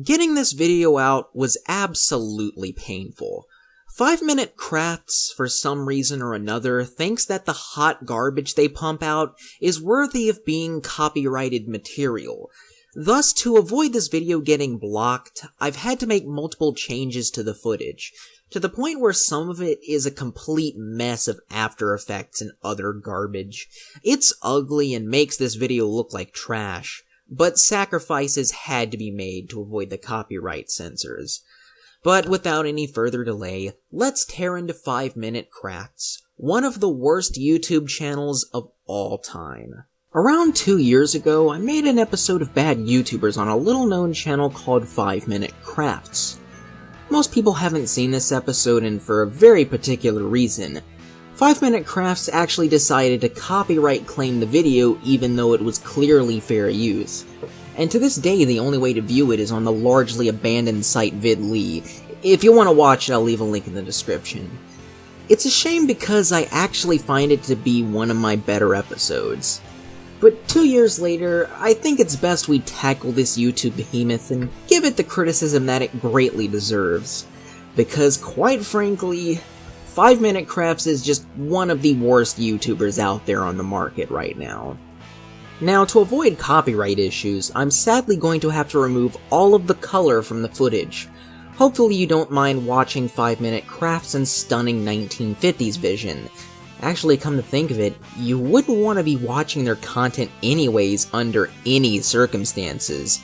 Getting this video out was absolutely painful. 5 Minute Crafts, for some reason or another, thinks that the hot garbage they pump out is worthy of being copyrighted material. Thus, to avoid this video getting blocked, I've had to make multiple changes to the footage, to the point where some of it is a complete mess of After Effects and other garbage. It's ugly and makes this video look like trash, but sacrifices had to be made to avoid the copyright censors. But without any further delay, let's tear into 5 Minute Crafts, one of the worst YouTube channels of all time. Around 2 years ago, I made an episode of Bad YouTubers on a little-known channel called 5 Minute Crafts. Most people haven't seen this episode, and for a very particular reason. 5 Minute Crafts actually decided to copyright claim the video even though it was clearly fair use. And to this day, the only way to view it is on the largely abandoned site vidly. If you want to watch it, I'll leave a link in the description. It's a shame because I actually find it to be one of my better episodes. But 2 years later, I think it's best we tackle this YouTube behemoth and give it the criticism that it greatly deserves. Because quite frankly, 5 Minute Crafts is just one of the worst YouTubers out there on the market right now. Now, to avoid copyright issues, I'm sadly going to have to remove all of the color from the footage. Hopefully you don't mind watching 5 Minute Crafts in stunning 1950s vision. Actually, come to think of it, you wouldn't want to be watching their content anyways under any circumstances.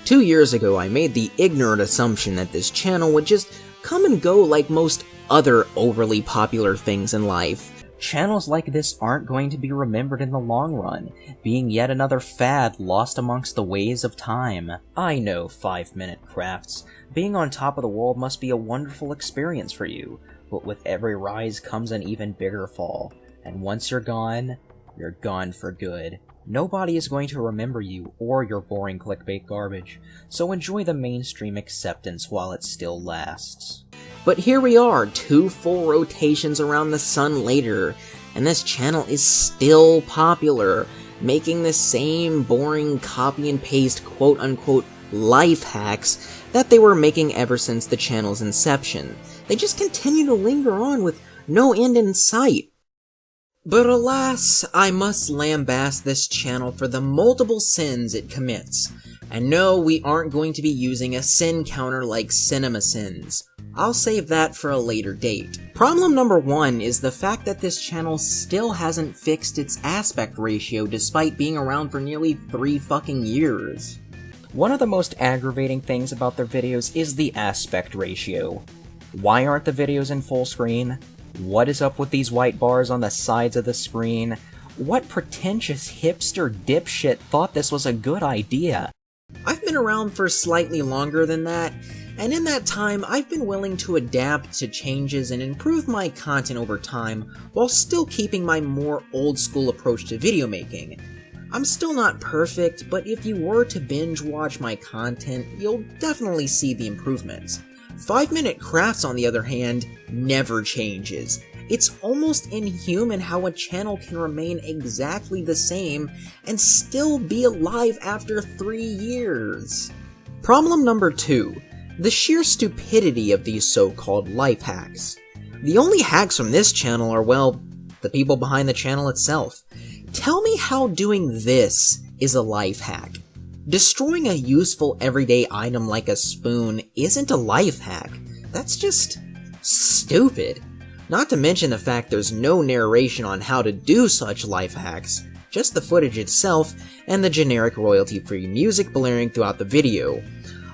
2 years ago, I made the ignorant assumption that this channel would just come and go like most other overly popular things in life. Channels like this aren't going to be remembered in the long run, being yet another fad lost amongst the waves of time. I know, 5 Minute Crafts. Being on top of the world must be a wonderful experience for you, but with every rise comes an even bigger fall. And once you're gone for good. Nobody is going to remember you or your boring clickbait garbage, so enjoy the mainstream acceptance while it still lasts. But here we are, 2 full rotations around the sun later, and this channel is still popular, making the same boring copy and paste quote-unquote life hacks that they were making ever since the channel's inception. They just continue to linger on with no end in sight. But alas, I must lambaste this channel for the multiple sins it commits. And no, we aren't going to be using a sin counter like Cinema Sins. I'll save that for a later date. Problem number 1 is the fact that this channel still hasn't fixed its aspect ratio despite being around for nearly 3 fucking years. One of the most aggravating things about their videos is the aspect ratio. Why aren't the videos in full screen? What is up with these white bars on the sides of the screen? What pretentious hipster dipshit thought this was a good idea? I've been around for slightly longer than that, and in that time I've been willing to adapt to changes and improve my content over time while still keeping my more old school approach to video making. I'm still not perfect, but if you were to binge watch my content, you'll definitely see the improvements. 5 Minute Crafts, on the other hand, never changes. It's almost inhuman how a channel can remain exactly the same and still be alive after 3 years. Problem number 2. The sheer stupidity of these so-called life hacks. The only hacks from this channel are, well, the people behind the channel itself. Tell me how doing this is a life hack. Destroying a useful everyday item like a spoon isn't a life hack. That's just stupid. Not to mention the fact there's no narration on how to do such life hacks, just the footage itself and the generic royalty-free music blaring throughout the video.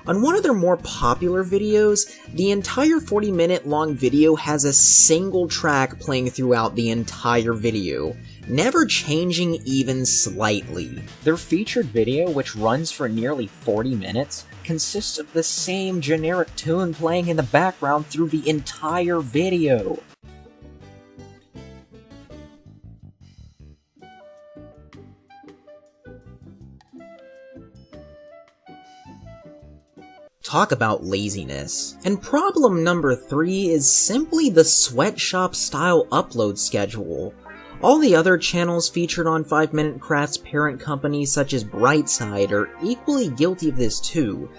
On one of their more popular videos, the entire 40-minute long video has a single track playing throughout the entire video, never changing even slightly. Their featured video, which runs for nearly 40 minutes, consists of the same generic tune playing in the background through the entire video. Talk about laziness. And problem number 3 is simply the sweatshop style upload schedule. All the other channels featured on 5 Minute Crafts' parent companies such as Brightside are equally guilty of this too.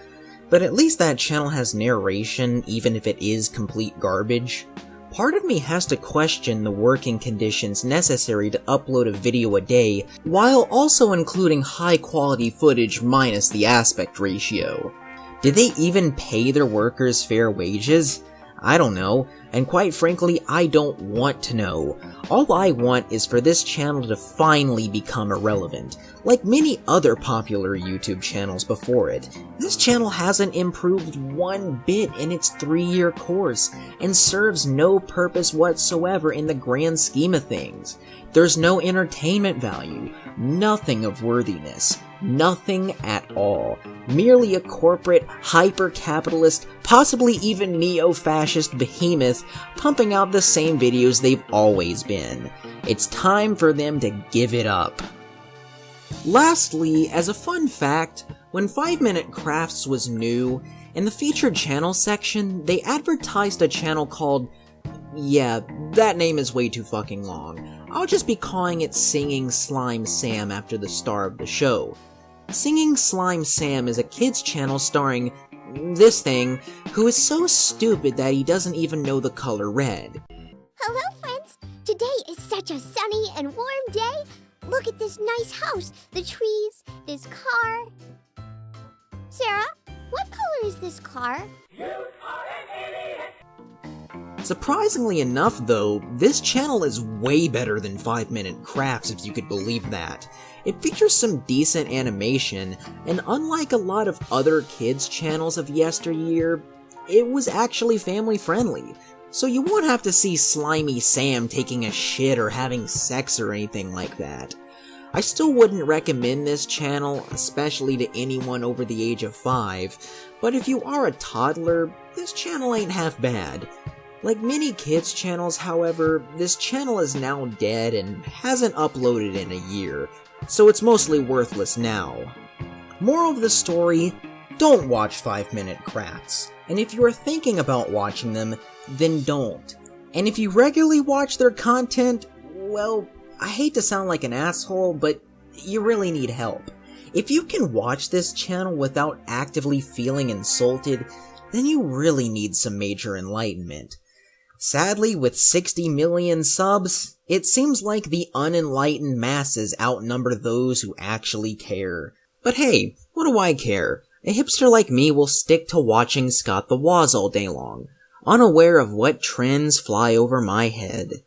but at least that channel has narration, even if it is complete garbage. Part of me has to question the working conditions necessary to upload a video a day, while also including high quality footage minus the aspect ratio. Did they even pay their workers fair wages? I don't know, and quite frankly, I don't want to know. All I want is for this channel to finally become irrelevant, like many other popular YouTube channels before it. This channel hasn't improved one bit in its 3-year course, and serves no purpose whatsoever in the grand scheme of things. There's no entertainment value, nothing of worthiness. Nothing at all. Merely a corporate, hyper-capitalist, possibly even neo-fascist behemoth pumping out the same videos they've always been. It's time for them to give it up. Lastly, as a fun fact, when 5 Minute Crafts was new, in the featured channel section, they advertised a channel called... yeah, that name is way too fucking long. I'll just be calling it Singing Slime Sam after the star of the show. Singing Slime Sam is a kids channel starring this thing, who is so stupid that he doesn't even know the color red. Hello, friends! Today is such a sunny and warm day. Look at this nice house, the trees, this car. Sarah, what color is this car? Surprisingly enough though, this channel is way better than 5 Minute Crafts, if you could believe that. It features some decent animation, and unlike a lot of other kids channels of yesteryear, it was actually family friendly. So you won't have to see Slimy Sam taking a shit or having sex or anything like that. I still wouldn't recommend this channel, especially to anyone over the age of 5, but if you are a toddler, this channel ain't half bad. Like many kids channels, however, this channel is now dead and hasn't uploaded in a year, so it's mostly worthless now. Moral of the story, don't watch 5 Minute Crafts, and if you are thinking about watching them, then don't. And if you regularly watch their content, well, I hate to sound like an asshole, but you really need help. If you can watch this channel without actively feeling insulted, then you really need some major enlightenment. Sadly, with 60 million subs, it seems like the unenlightened masses outnumber those who actually care. But hey, what do I care? A hipster like me will stick to watching Scott the Woz all day long, unaware of what trends fly over my head.